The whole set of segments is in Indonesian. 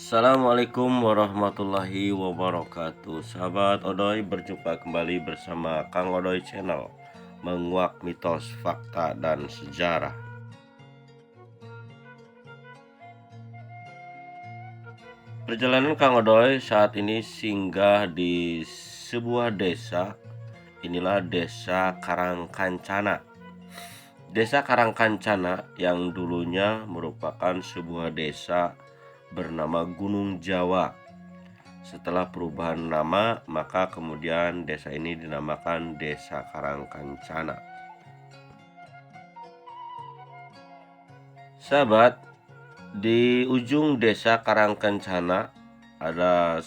Assalamualaikum warahmatullahi wabarakatuh. Sahabat Odoy, berjumpa kembali bersama Kang Odoy Channel, menguak mitos, fakta, dan sejarah. Perjalanan Kang Odoy saat ini singgah di sebuah desa. Inilah Desa Karangkancana. Desa Karangkancana yang dulunya merupakan sebuah desa bernama Gunung Jawa. Setelah perubahan nama, maka kemudian desa ini dinamakan Desa Karangkancana. Sahabat, di ujung Desa Karangkancana ada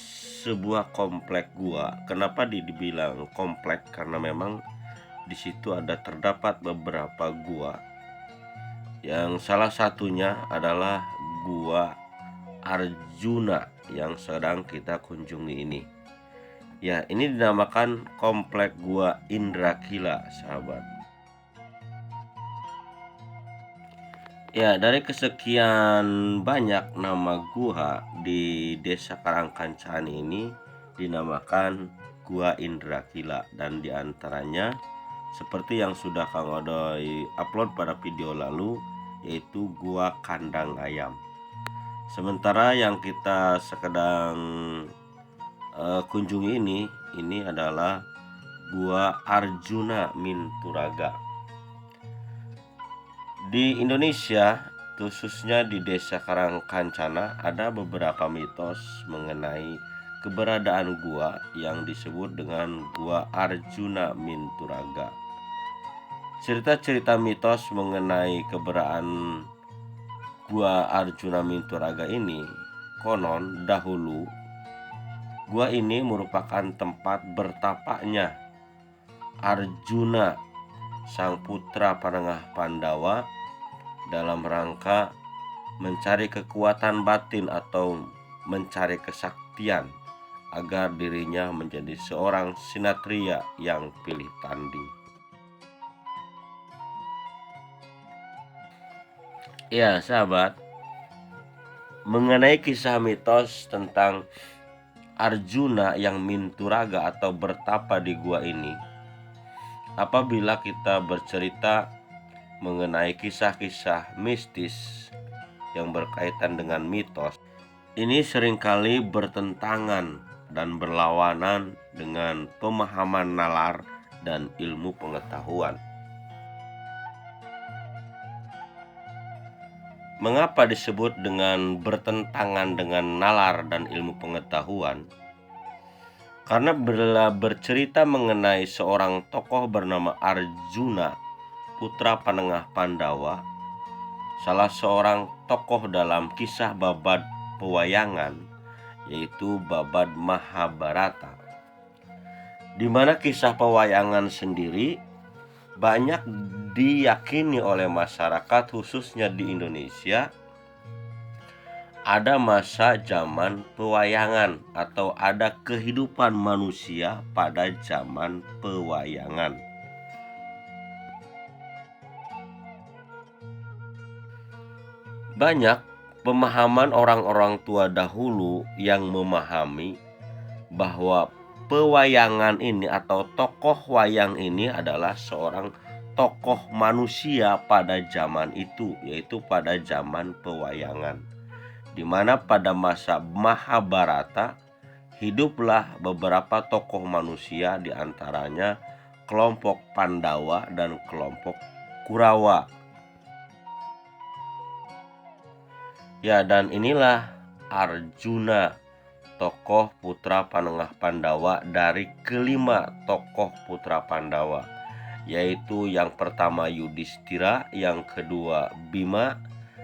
sebuah komplek gua. Kenapa dibilang komplek? Karena memang di situ ada terdapat beberapa gua. Yang salah satunya adalah Gua Arjuna yang sedang kita kunjungi ini. Ya, ini dinamakan komplek Gua Indrakila, sahabat. Ya, dari kesekian banyak nama gua di Desa Karangkancani ini dinamakan Gua Indrakila, dan diantaranya seperti yang sudah Kang Odoy upload pada video lalu, yaitu Gua Kandang Ayam. Sementara yang kita sedang kunjungi ini adalah Gua Arjuna Minturaga. Di Indonesia, khususnya di Desa Karangkancana, ada beberapa mitos mengenai keberadaan gua yang disebut dengan Gua Arjuna Minturaga. Cerita-cerita mitos mengenai keberadaan Gua Arjuna Minturaga ini, konon dahulu gua ini merupakan tempat bertapaknya Arjuna, sang putra penengah Pandawa, dalam rangka mencari kekuatan batin atau mencari kesaktian agar dirinya menjadi seorang sinatria yang pilih tanding. Ya, sahabat, mengenai kisah mitos tentang Arjuna yang minturaga atau bertapa di gua ini, apabila kita bercerita mengenai kisah-kisah mistis yang berkaitan dengan mitos, ini seringkali bertentangan dan berlawanan dengan pemahaman nalar dan ilmu pengetahuan. Mengapa disebut dengan bertentangan dengan nalar dan ilmu pengetahuan? Karena bila bercerita mengenai seorang tokoh bernama Arjuna, putra penengah Pandawa, salah seorang tokoh dalam kisah babad pewayangan, yaitu babad Mahabharata, di mana kisah pewayangan sendiri banyak diyakini oleh masyarakat, khususnya di Indonesia, ada masa zaman pewayangan atau ada kehidupan manusia pada zaman pewayangan. Banyak pemahaman orang-orang tua dahulu yang memahami bahwa pewayangan ini atau tokoh wayang ini adalah seorang tokoh manusia pada zaman itu, yaitu pada zaman pewayangan, di mana pada masa Mahabharata hiduplah beberapa tokoh manusia, diantaranya kelompok Pandawa dan kelompok Kurawa. Ya, dan inilah Arjuna, tokoh putra penengah Pandawa dari kelima tokoh putra Pandawa, yaitu yang pertama Yudhistira, yang kedua Bima,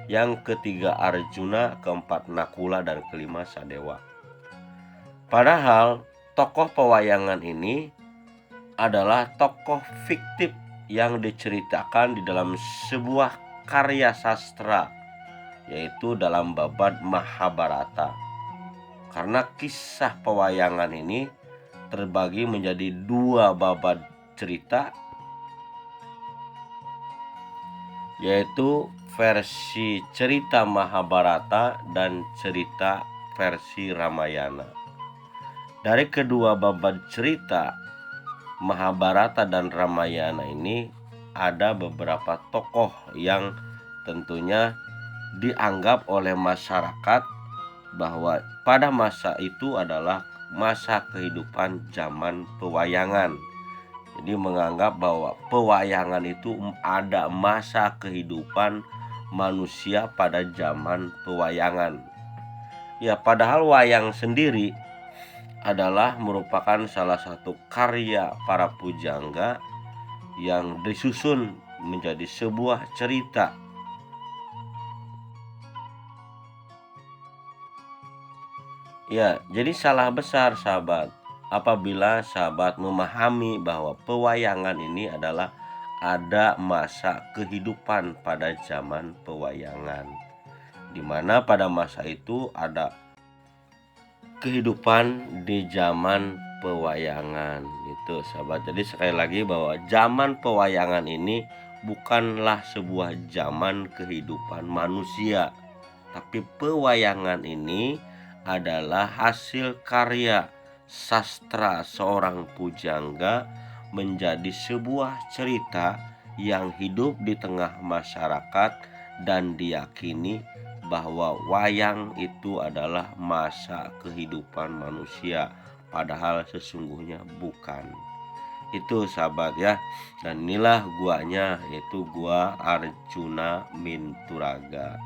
yang ketiga Arjuna, keempat Nakula, dan kelima Sadewa. Padahal tokoh pewayangan ini adalah tokoh fiktif yang diceritakan di dalam sebuah karya sastra, yaitu dalam babad Mahabharata. Karena kisah pewayangan ini terbagi menjadi dua babad cerita, yaitu versi cerita Mahabharata dan cerita versi Ramayana. Dari kedua bab cerita Mahabharata dan Ramayana ini ada beberapa tokoh yang tentunya dianggap oleh masyarakat bahwa pada masa itu adalah masa kehidupan zaman pewayangan. Jadi menganggap bahwa pewayangan itu ada masa kehidupan manusia pada zaman pewayangan. Ya, padahal wayang sendiri adalah merupakan salah satu karya para pujangga yang disusun menjadi sebuah cerita. Ya, jadi salah besar sahabat apabila sahabat memahami bahwa pewayangan ini adalah ada masa kehidupan pada zaman pewayangan, di mana pada masa itu ada kehidupan di zaman pewayangan itu sahabat. Jadi sekali lagi bahwa zaman pewayangan ini bukanlah sebuah zaman kehidupan manusia, tapi pewayangan ini adalah hasil karya sastra seorang pujangga menjadi sebuah cerita yang hidup di tengah masyarakat dan diyakini bahwa wayang itu adalah masa kehidupan manusia, padahal sesungguhnya bukan. Itu sahabat ya. Dan inilah guanya, yaitu gua Arjuna Minturaga.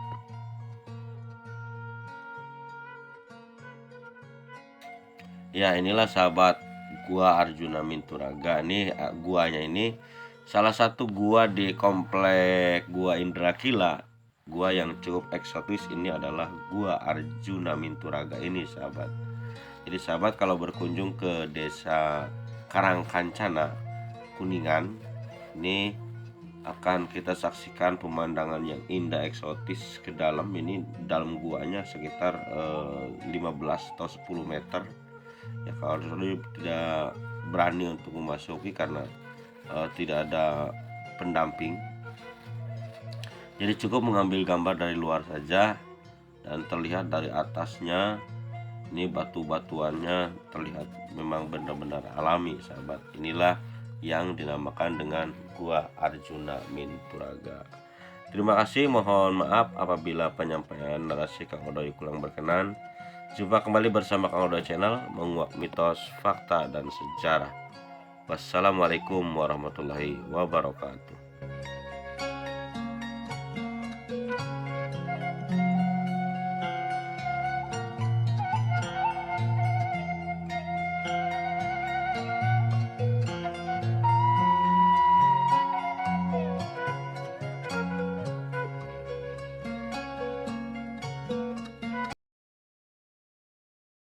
Ya, inilah sahabat gua Arjuna Minturaga. Ini guanya ini salah satu gua di komplek Gua Indrakila. Gua yang cukup eksotis ini adalah Gua Arjuna Minturaga ini sahabat. Jadi sahabat kalau berkunjung ke desa Karangkancana, Kuningan, ini akan kita saksikan pemandangan yang indah eksotis ke dalam. Ini dalam guanya sekitar 15 atau 10 meter. Ya, kalau tidak berani untuk memasuki karena tidak ada pendamping. Jadi cukup mengambil gambar dari luar saja, dan terlihat dari atasnya ini batu-batuannya terlihat memang benar-benar alami sahabat. Inilah yang dinamakan dengan Gua Arjuna Minturaga. Terima kasih, mohon maaf apabila penyampaian narasi Kang Odoy kurang berkenan. Jumpa kembali bersama Kang Odoy Channel, menguak mitos, fakta, dan sejarah. Wassalamualaikum warahmatullahi wabarakatuh.